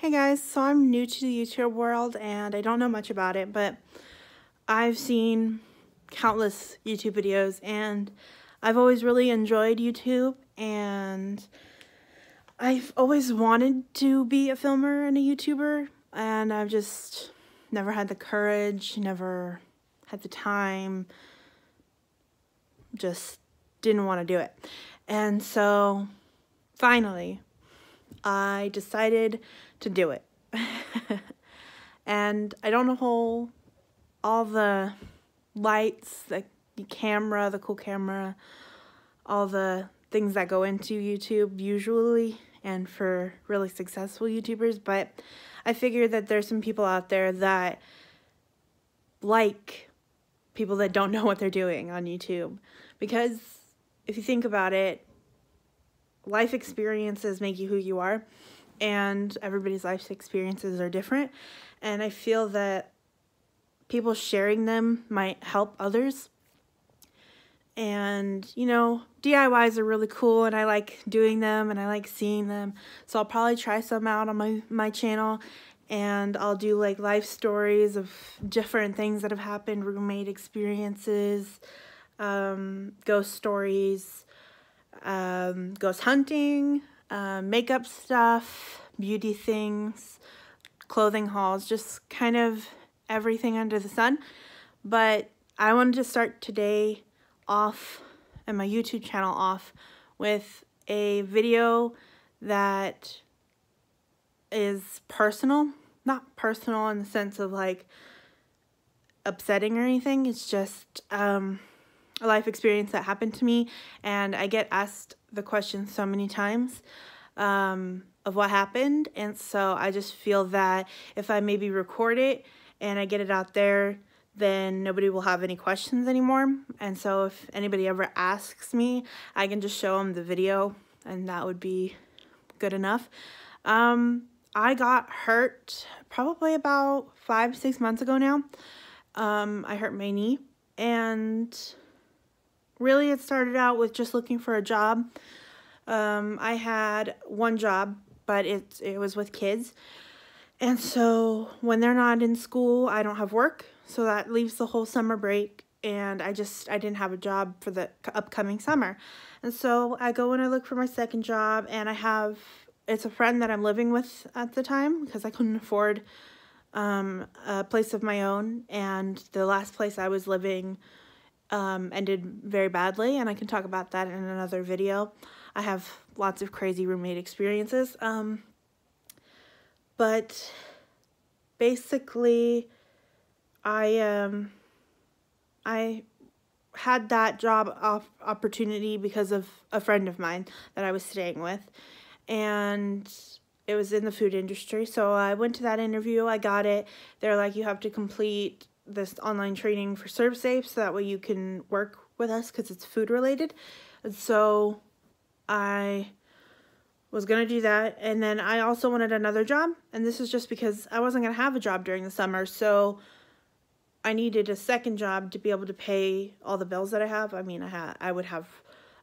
Hey guys, so I'm new to the YouTube world and I don't know much about it, but I've seen countless YouTube videos and I've always really enjoyed YouTube, and I've always wanted to be a filmer and a YouTuber, and I've just never had the courage, never had the time, just didn't want to do it. And so finally I decided to do it. And I don't know all the lights, the camera, the cool camera, all the things that go into YouTube usually and for really successful YouTubers, but I figured that there's some people out there that like people that don't know what they're doing on YouTube. Because if you think about it, life experiences make you who you are, and everybody's life experiences are different, and I feel that people sharing them might help others. And you know, DIYs are really cool and I like doing them and I like seeing them, so I'll probably try some out on my channel, and I'll do like life stories of different things that have happened, roommate experiences, ghost stories, ghost hunting, makeup stuff, beauty things, clothing hauls, just kind of everything under the sun. But I wanted to start today off, and my YouTube channel off, with a video that is personal. Not personal in the sense of like upsetting or anything, it's just a life experience that happened to me, and I get asked the question so many times of what happened, and so I just feel that if I maybe record it and I get it out there, then nobody will have any questions anymore. And so if anybody ever asks me, I can just show them the video and that would be good enough. I got hurt probably about 5-6 months ago now. I hurt my knee, and really it started out with just looking for a job. I had one job, but it was with kids. And so when they're not in school, I don't have work. So that leaves the whole summer break, and I didn't have a job for the upcoming summer. And so I go and I look for my second job, and it's a friend that I'm living with at the time because I couldn't afford a place of my own, and the last place I was living ended very badly, and I can talk about that in another video. I have lots of crazy roommate experiences. But basically, I had that job opportunity because of a friend of mine that I was staying with, and it was in the food industry. So I went to that interview, I got it. They're like, you have to complete this online training for ServSafe so that way you can work with us because it's food related. And so I was going to do that, and then I also wanted another job, and this is just because I wasn't going to have a job during the summer, so I needed a second job to be able to pay all the bills that I have. I mean,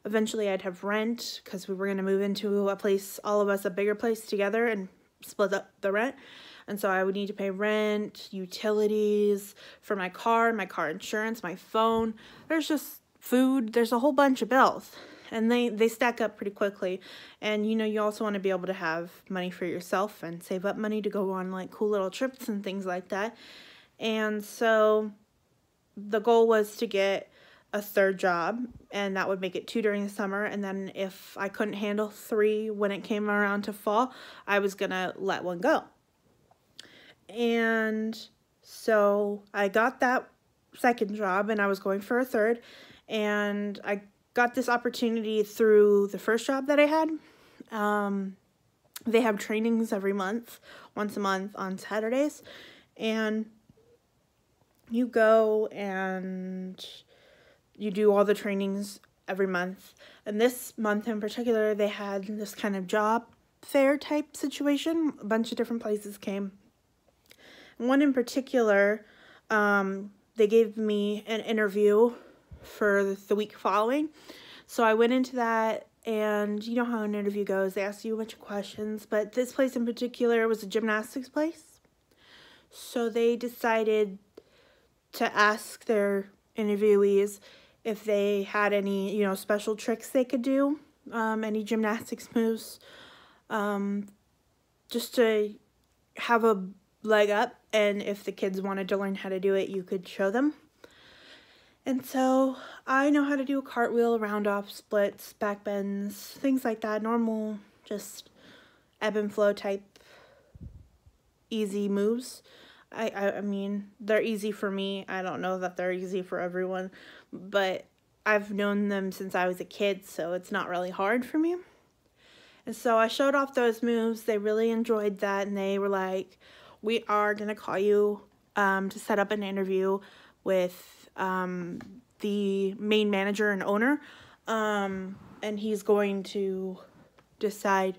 eventually I'd have rent because we were going to move into a place, all of us, a bigger place together and split up the rent, and so I would need to pay rent, utilities for my car insurance, my phone, there's just food, there's a whole bunch of bills. And they stack up pretty quickly. And, you know, you also want to be able to have money for yourself and save up money to go on, like, cool little trips and things like that. And so the goal was to get a third job, and that would make it 2 during the summer. And then if I couldn't handle 3 when it came around to fall, I was going to let one go. And so I got that second job, and I was going for a third. And I got this opportunity through the first job that I had. They have trainings every month, once a month on Saturdays, and you go and you do all the trainings every month. And this month in particular, they had this kind of job fair type situation. A bunch of different places came. One in particular, they gave me an interview for the week following. So I went into that And you know how an interview goes, they ask you a bunch of questions, but this place in particular was a gymnastics place. So they decided to ask their interviewees if they had any, special tricks they could do, any gymnastics moves, just to have a leg up, and if the kids wanted to learn how to do it, you could show them. And so I know how to do a cartwheel, round off, splits, back bends, things like that. Normal, just ebb and flow type easy moves. I mean, they're easy for me. I don't know that they're easy for everyone, but I've known them since I was a kid, so it's not really hard for me. And so I showed off those moves. They really enjoyed that, and they were like, we are going to call you to set up an interview with the main manager and owner, and he's going to decide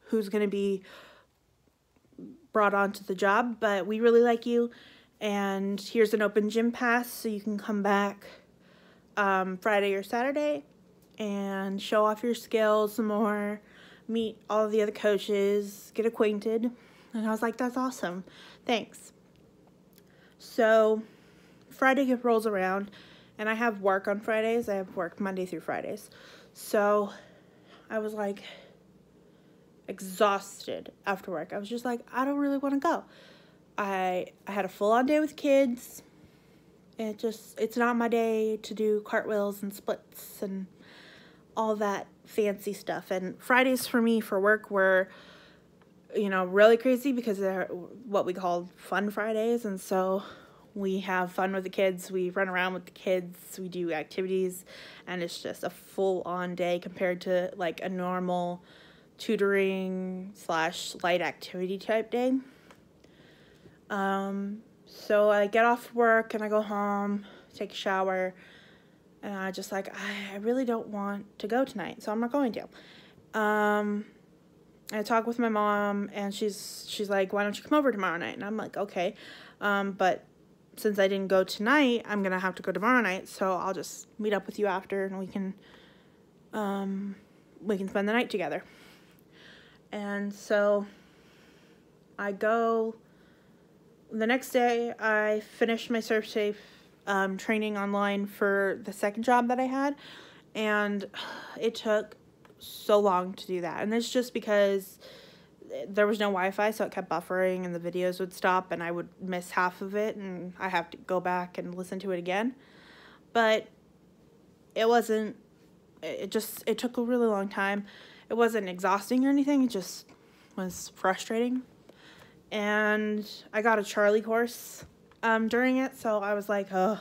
who's going to be brought onto the job, but we really like you, and here's an open gym pass so you can come back Friday or Saturday and show off your skills some more, meet all of the other coaches, get acquainted. And I was like, that's awesome, thanks. So Friday rolls around, and I have work on Fridays. I have work Monday through Fridays. So I was like exhausted after work. I was just like, I don't really want to go. I had a full-on day with kids. It's not my day to do cartwheels and splits and all that fancy stuff. And Fridays for me for work were, really crazy because they're what we call fun Fridays. And so we have fun with the kids, we run around with the kids, we do activities, and it's just a full-on day compared to like a normal tutoring / light activity type day. So I get off work and I go home, take a shower, and I just like, I really don't want to go tonight, so I'm not going to. I talk with my mom, and she's like, why don't you come over tomorrow night? And I'm like, okay, but since I didn't go tonight, I'm gonna have to go tomorrow night, so I'll just meet up with you after, and we can spend the night together. And so I go. The next day, I finished my Surf Safe training online for the second job that I had, and it took so long to do that. And it's just because there was no Wi-Fi, so it kept buffering, and the videos would stop, and I would miss half of it, and I have to go back and listen to it again. But it wasn't, it took a really long time. It wasn't exhausting or anything, it just was frustrating. And I got a Charlie horse during it, so I was like, oh,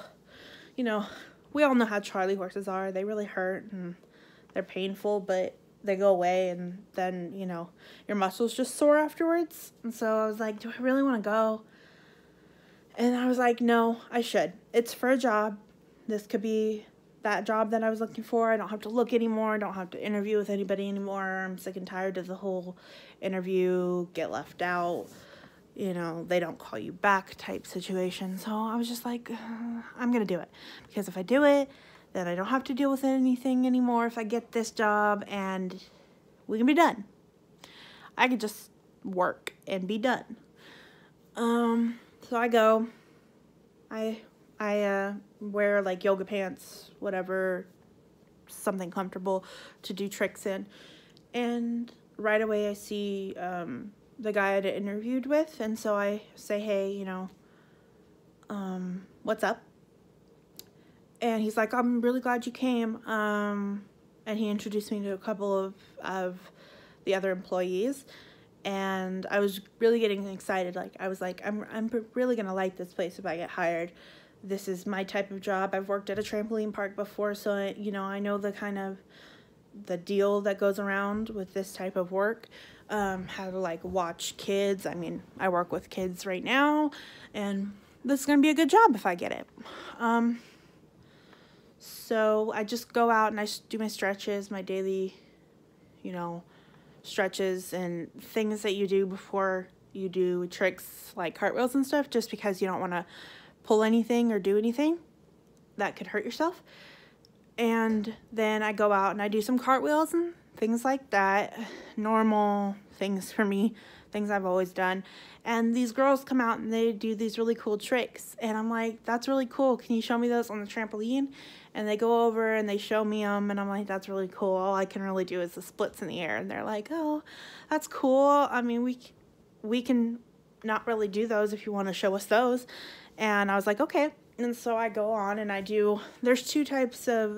we all know how Charlie horses are. They really hurt, and they're painful, but they go away, and then, your muscles just sore afterwards. And so I was like, do I really want to go? And I was like, no, I should. It's for a job. This could be that job that I was looking for. I don't have to look anymore. I don't have to interview with anybody anymore. I'm sick and tired of the whole interview, get left out, they don't call you back type situation. So I was just like, I'm going to do it. Because if I do it, then I don't have to deal with anything anymore if I get this job, and we can be done. I could just work and be done. So I go. I wear like yoga pants, whatever, something comfortable to do tricks in. And right away I see the guy I'd interviewed with, and so I say, hey, what's up? And he's like, I'm really glad you came. And he introduced me to a couple of the other employees, and I was really getting excited. Like, I was like, I'm really gonna like this place if I get hired. This is my type of job. I've worked at a trampoline park before, so I know the kind of the deal that goes around with this type of work. How to like watch kids. I mean, I work with kids right now, and this is gonna be a good job if I get it. So I just go out and I do my stretches, my daily, stretches and things that you do before you do tricks like cartwheels and stuff, just because you don't want to pull anything or do anything that could hurt yourself. And then I go out and I do some cartwheels and things like that. Normal things for me, things I've always done. And these girls come out and they do these really cool tricks. And I'm like, that's really cool. Can you show me those on the trampoline? And they go over and they show me them. And I'm like, that's really cool. All I can really do is the splits in the air. And they're like, oh, that's cool. I mean, we can not really do those if you want to show us those. And I was like, okay. And so I go on and I do, there's two types of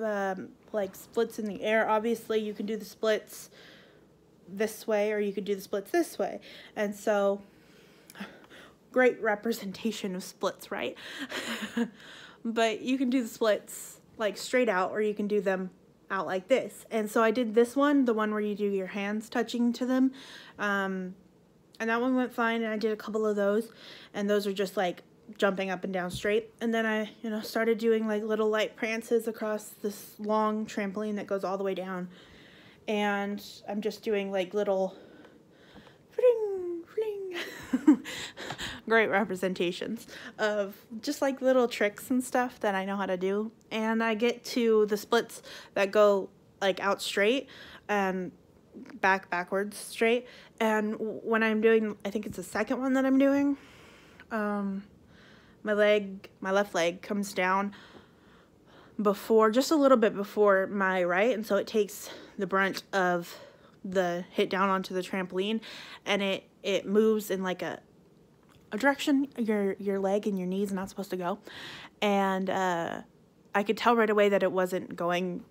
like splits in the air. Obviously you can do the splits this way or you could do the splits this way. And so great representation of splits, right? But you can do the splits like straight out or you can do them out like this. And so I did this one, the one where you do your hands touching to them. And that one went fine, and I did a couple of those, and those are just like jumping up and down straight. And then I, started doing like little light prances across this long trampoline that goes all the way down. And I'm just doing like little fling, fling. Great representations of just like little tricks and stuff that I know how to do. And I get to the splits that go like out straight and backwards straight. And when I'm doing, I think it's the second one that I'm doing, my left leg comes down just a little bit before my right, and so it takes the brunt of the hit down onto the trampoline, and it moves in like a direction your leg and your knees are not supposed to go. And I could tell right away that it wasn't going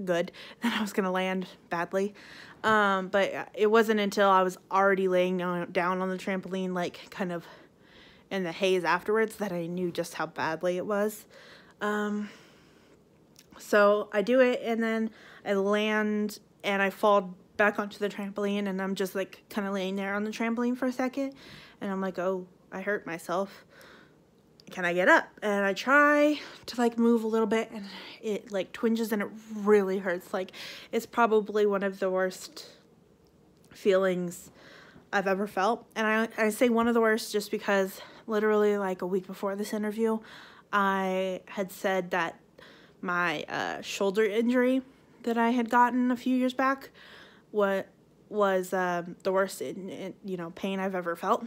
good, that I was gonna land badly. But it wasn't until I was already laying down on the trampoline, like kind of in the haze afterwards, that I knew just how badly it was. So I do it, and then I land and I fall back onto the trampoline, and I'm just like kind of laying there on the trampoline for a second, and I'm like, oh, I hurt myself. Can I get up? And I try to like move a little bit, and it like twinges and it really hurts. Like, it's probably one of the worst feelings I've ever felt. And I say one of the worst just because literally like a week before this interview, I had said that my shoulder injury that I had gotten a few years back was the worst pain I've ever felt.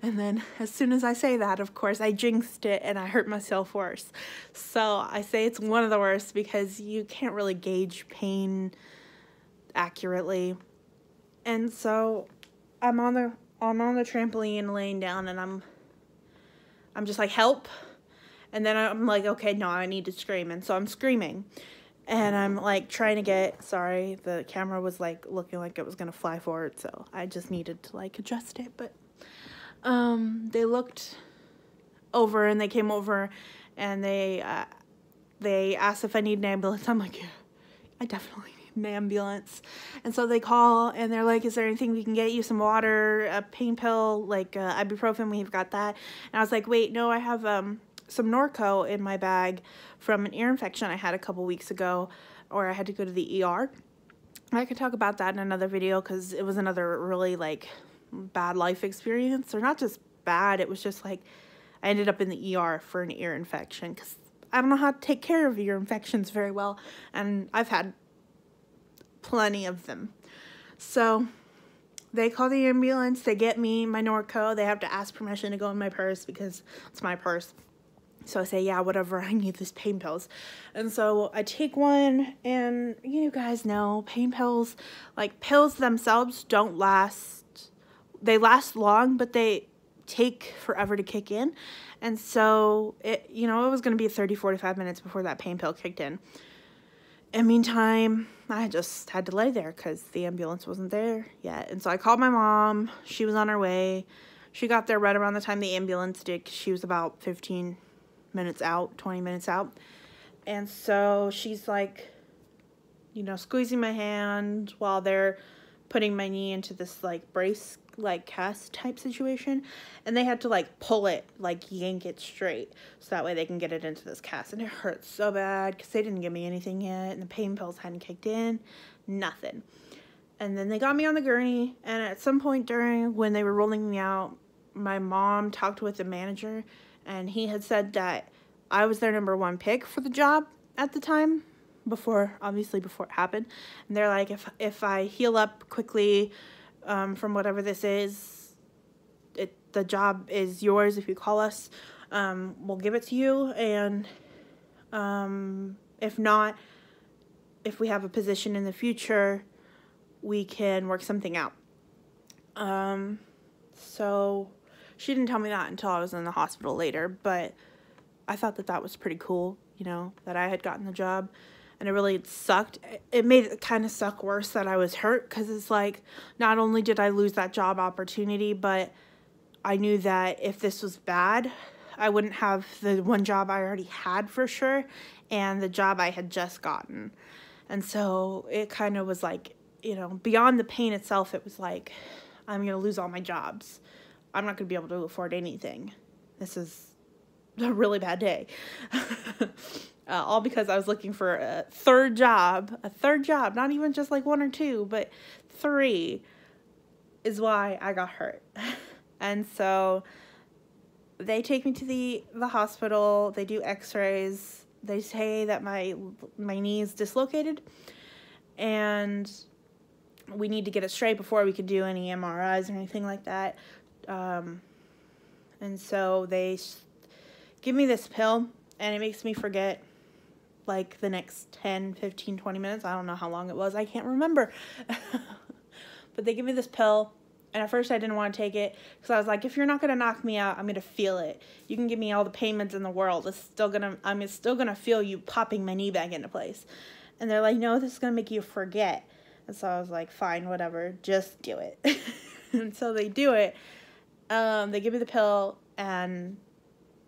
And then as soon as I say that, of course, I jinxed it and I hurt myself worse. So I say it's one of the worst because you can't really gauge pain accurately. And so I'm on the trampoline laying down, and I'm just like, help. And then I'm like, okay, no, I need to scream. And so I'm screaming. And I'm like trying to sorry, the camera was like looking like it was going to fly forward. So I just needed to like adjust it. But they looked over, and they came over, and they asked if I need an ambulance. I'm like, yeah, I definitely need an ambulance. And so they call, and they're like, is there anything we can get you? Some water, a pain pill, like ibuprofen, we've got that. And I was like, wait, no, I have some Norco in my bag from an ear infection I had a couple weeks ago, or I had to go to the ER. I could talk about that in another video, because it was another really like bad life experience. Or not just bad, it was just like I ended up in the ER for an ear infection, because I don't know how to take care of ear infections very well, and I've had plenty of them. So they call the ambulance, they get me my Norco, they have to ask permission to go in my purse because it's my purse. So I say, yeah, whatever, I need these pain pills. And so I take one, and you guys know pain pills, like pills themselves don't last. They last long, but they take forever to kick in. And so it was going to be 30-45 minutes before that pain pill kicked in. In the meantime, I just had to lay there because the ambulance wasn't there yet. And so I called my mom. She was on her way. She got there right around the time the ambulance did, 'cause she was about 15 minutes out, 20 minutes out. And so she's like, squeezing my hand while they're putting my knee into this like brace, like cast type situation. And they had to like pull it, like yank it straight, so that way they can get it into this cast. And it hurts so bad because they didn't give me anything yet, and the pain pills hadn't kicked in, nothing. And then they got me on the gurney, and at some point when they were rolling me out, my mom talked with the manager, and he had said that I was their #1 pick for the job, at the time, obviously before it happened. And they're like, if I heal up quickly from whatever this is, the job is yours. If you call us, we'll give it to you. And if not, if we have a position in the future, we can work something out. So she didn't tell me that until I was in the hospital later, but I thought that was pretty cool, you know, that I had gotten the job. And it really sucked. It made it kind of suck worse that I was hurt, because it's like, not only did I lose that job opportunity, but I knew that if this was bad, I wouldn't have the one job I already had for sure, and the job I had just gotten. And so it kind of was like, you know, beyond the pain itself, it was like, I'm going to lose all my jobs. I'm not going to be able to afford anything. This is a really bad day. All because I was looking for a third job, not even just like 1 or 2, but 3 is why I got hurt. And so they take me to the hospital. They do x-rays. They say that my knee is dislocated, and we need to get it straight before we could do any MRIs or anything like that. And so they give me this pill, and it makes me forget like the next 10, 15, 20 minutes. I don't know how long it was. I can't remember. But they give me this pill, and at first I didn't want to take it, because I was like, if you're not going to knock me out, I'm going to feel it. You can give me all the payments in the world. I'm still going to feel you popping my knee back into place. And they're like, no, this is going to make you forget. And so I was like, fine, whatever, just do it. And so they do it. They give me the pill, and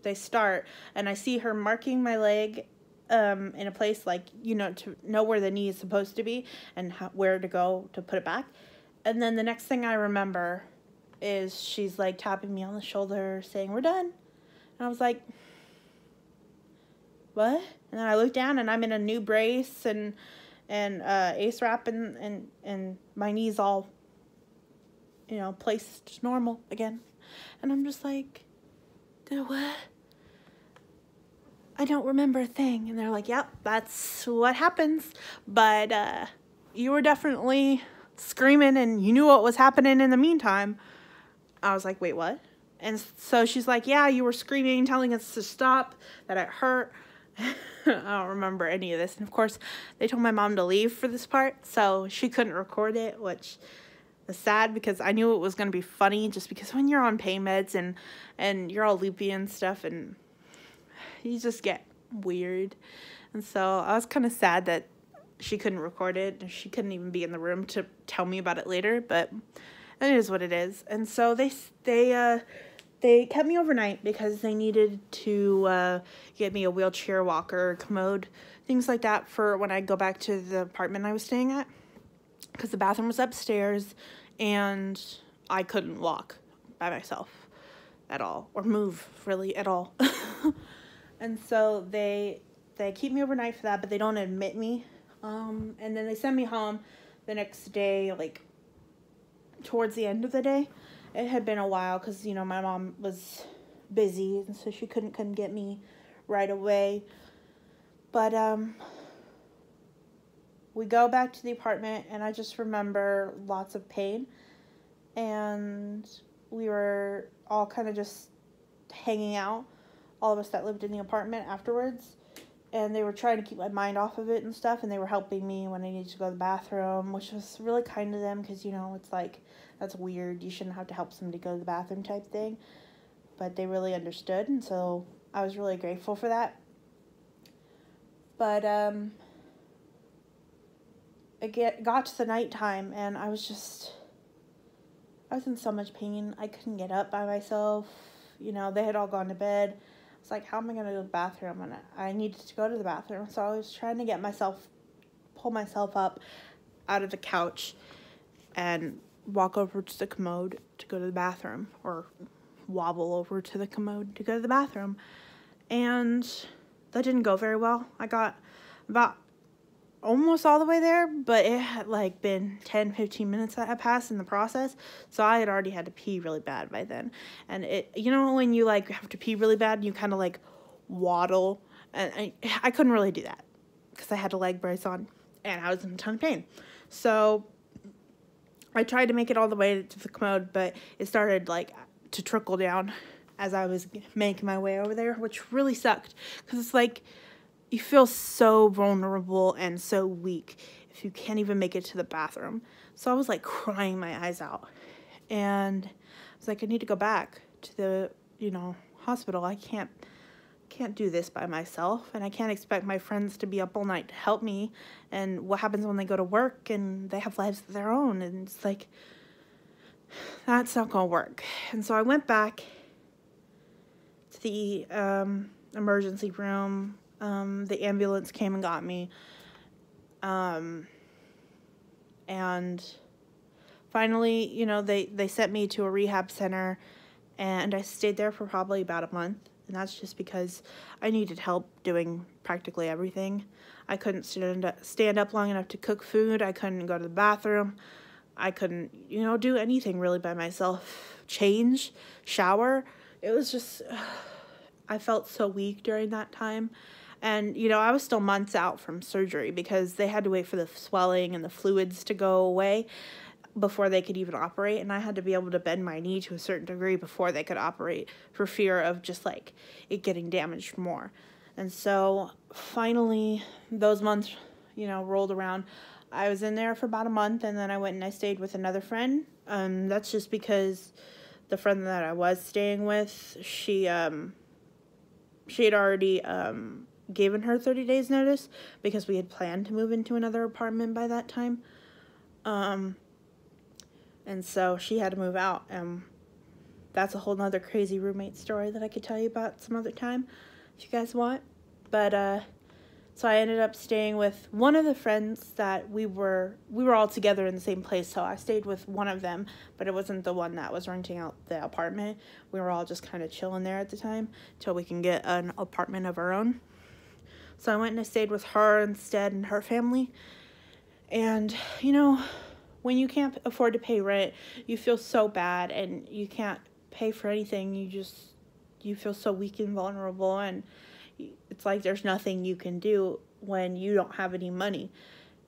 they start, and I see her marking my leg in a place, like, you know, to know where the knee is supposed to be and where to go to put it back. And then the next thing I remember is she's like tapping me on the shoulder saying, we're done. And I was like, what? And then I look down, and I'm in a new brace and ace wrap, and my knee's all, you know, placed normal again. And I'm just like, what? I don't remember a thing. And they're like, yep, that's what happens. But you were definitely screaming, and you knew what was happening in the meantime. I was like, wait, what? And so she's like, yeah, you were screaming, telling us to stop, that it hurt. I don't remember any of this. And of course, they told my mom to leave for this part, so she couldn't record it, which was sad, because I knew it was going to be funny, just because when you're on pain meds and you're all loopy and stuff, and you just get weird. And so I was kind of sad that she couldn't record it, and she couldn't even be in the room to tell me about it later, but it is what it is. And so they kept me overnight, because they needed to get me a wheelchair walker, commode, things like that, for when I go back to the apartment I was staying at, because the bathroom was upstairs, and I couldn't walk by myself at all, or move really at all. And so they keep me overnight for that, but they don't admit me. And then they send me home the next day, like towards the end of the day. It had been a while, because, you know, my mom was busy, and so she couldn't come get me right away. But we go back to the apartment, and I just remember lots of pain, and we were all kind of just hanging out, all of us that lived in the apartment afterwards, and they were trying to keep my mind off of it and stuff, and they were helping me when I needed to go to the bathroom, which was really kind of them, because, you know, it's like, that's weird, you shouldn't have to help somebody go to the bathroom type thing, but they really understood, and so I was really grateful for that. But it got to the nighttime, and I was in so much pain. I couldn't get up by myself. You know, they had all gone to bed. It's like, how am I going to go to the bathroom? And I needed to go to the bathroom. So I was trying to pull myself up out of the couch and walk over to the commode to go to the bathroom, or wobble over to the commode to go to the bathroom. And that didn't go very well. I got about almost all the way there, but it had like been 10-15 minutes that had passed in the process, so I had already had to pee really bad by then. And it, you know, when you like have to pee really bad, you kind of like waddle, and I couldn't really do that. because I had a leg brace on and I was in a ton of pain. So I tried to make it all the way to the commode, but it started like to trickle down as I was making my way over there, which really sucked, because it's like you feel so vulnerable and so weak if you can't even make it to the bathroom. So I was like crying my eyes out, and I was like, I need to go back to the, you know, hospital. I can't do this by myself, and I can't expect my friends to be up all night to help me. And what happens when they go to work and they have lives of their own? And it's like, that's not gonna work. And so I went back to the emergency room. The ambulance came and got me. And finally, you know, they sent me to a rehab center, and I stayed there for probably about a month. And that's just because I needed help doing practically everything. I couldn't stand up long enough to cook food. I couldn't go to the bathroom. I couldn't, you know, do anything really by myself. Change, shower. It was just, I felt so weak during that time. And, you know, I was still months out from surgery because they had to wait for the swelling and the fluids to go away before they could even operate. And I had to be able to bend my knee to a certain degree before they could operate, for fear of just like it getting damaged more. And so finally those months, you know, rolled around. I was in there for about a month, and then I went and I stayed with another friend. That's just because the friend that I was staying with, she had already given her 30 days notice because we had planned to move into another apartment by that time. And so she had to move out. That's a whole nother crazy roommate story that I could tell you about some other time if you guys want. But so I ended up staying with one of the friends that we were all together in the same place. So I stayed with one of them, but it wasn't the one that was renting out the apartment. We were all just kind of chilling there at the time till we can get an apartment of our own. So I went and I stayed with her instead and her family. And, you know, when you can't afford to pay rent, you feel so bad, and you can't pay for anything. You feel so weak and vulnerable, and it's like there's nothing you can do when you don't have any money.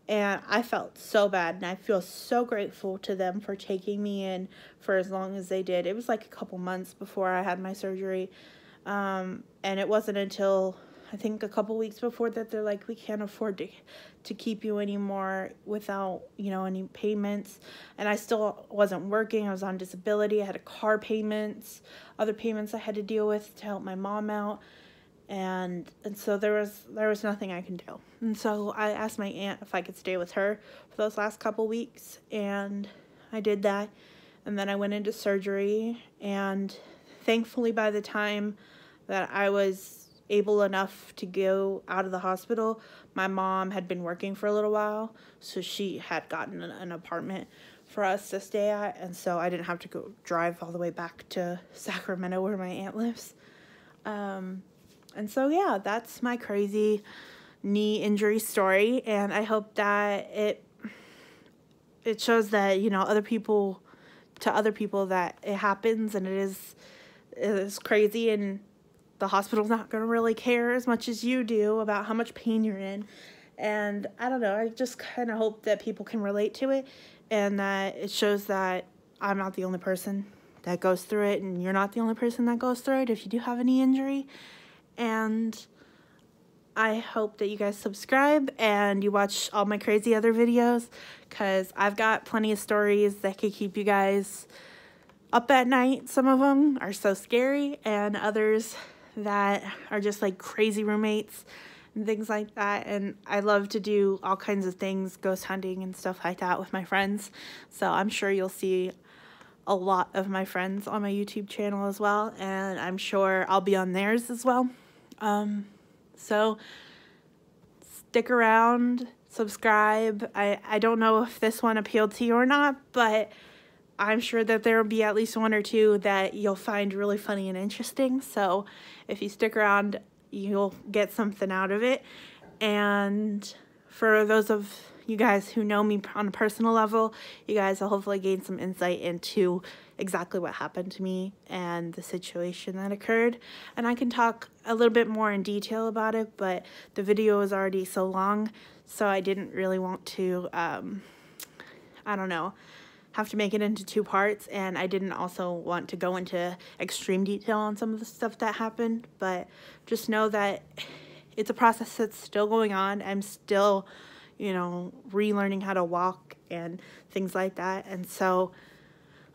And I felt so bad, and I feel so grateful to them for taking me in for as long as they did. It was like a couple months before I had my surgery, and it wasn't until I think a couple weeks before that they're like, we can't afford to keep you anymore without, you know, any payments. And I still wasn't working. I was on disability. I had car payments, other payments I had to deal with to help my mom out. And so there was nothing I can do. And so I asked my aunt if I could stay with her for those last couple weeks, and I did that. And then I went into surgery, and thankfully by the time that I was able enough to go out of the hospital, my mom had been working for a little while, so she had gotten an apartment for us to stay at, and so I didn't have to go drive all the way back to Sacramento where my aunt lives. And so yeah, that's my crazy knee injury story, and I hope that it shows that, you know, other people that it happens, and it is crazy, and the hospital's not going to really care as much as you do about how much pain you're in. And I don't know, I just kind of hope that people can relate to it, and that it shows that I'm not the only person that goes through it, and you're not the only person that goes through it if you do have a knee injury. And I hope that you guys subscribe and you watch all my crazy other videos, because I've got plenty of stories that could keep you guys up at night. Some of them are so scary, and others that are just like crazy roommates and things like that. And I love to do all kinds of things, ghost hunting and stuff like that with my friends. So I'm sure you'll see a lot of my friends on my YouTube channel as well, and I'm sure I'll be on theirs as well. So stick around, subscribe. I don't know if this one appealed to you or not, but I'm sure that there will be at least one or two that you'll find really funny and interesting. So if you stick around, you'll get something out of it. And for those of you guys who know me on a personal level, you guys will hopefully gain some insight into exactly what happened to me and the situation that occurred. And I can talk a little bit more in detail about it, but the video is already so long, so I didn't really want to, I don't know, have to make it into 2 parts, and I didn't also want to go into extreme detail on some of the stuff that happened, but just know that it's a process that's still going on. I'm still, you know, relearning how to walk and things like that, and so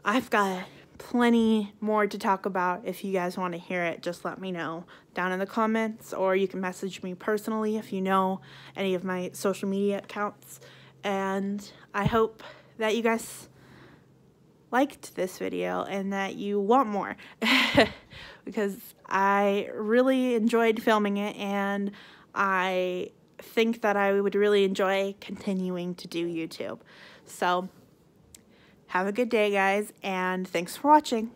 I've got plenty more to talk about. If you guys want to hear it, just let me know down in the comments, or you can message me personally if you know any of my social media accounts. And I hope that you guys liked this video and that you want more because I really enjoyed filming it, and I think that I would really enjoy continuing to do YouTube. So have a good day, guys, and thanks for watching.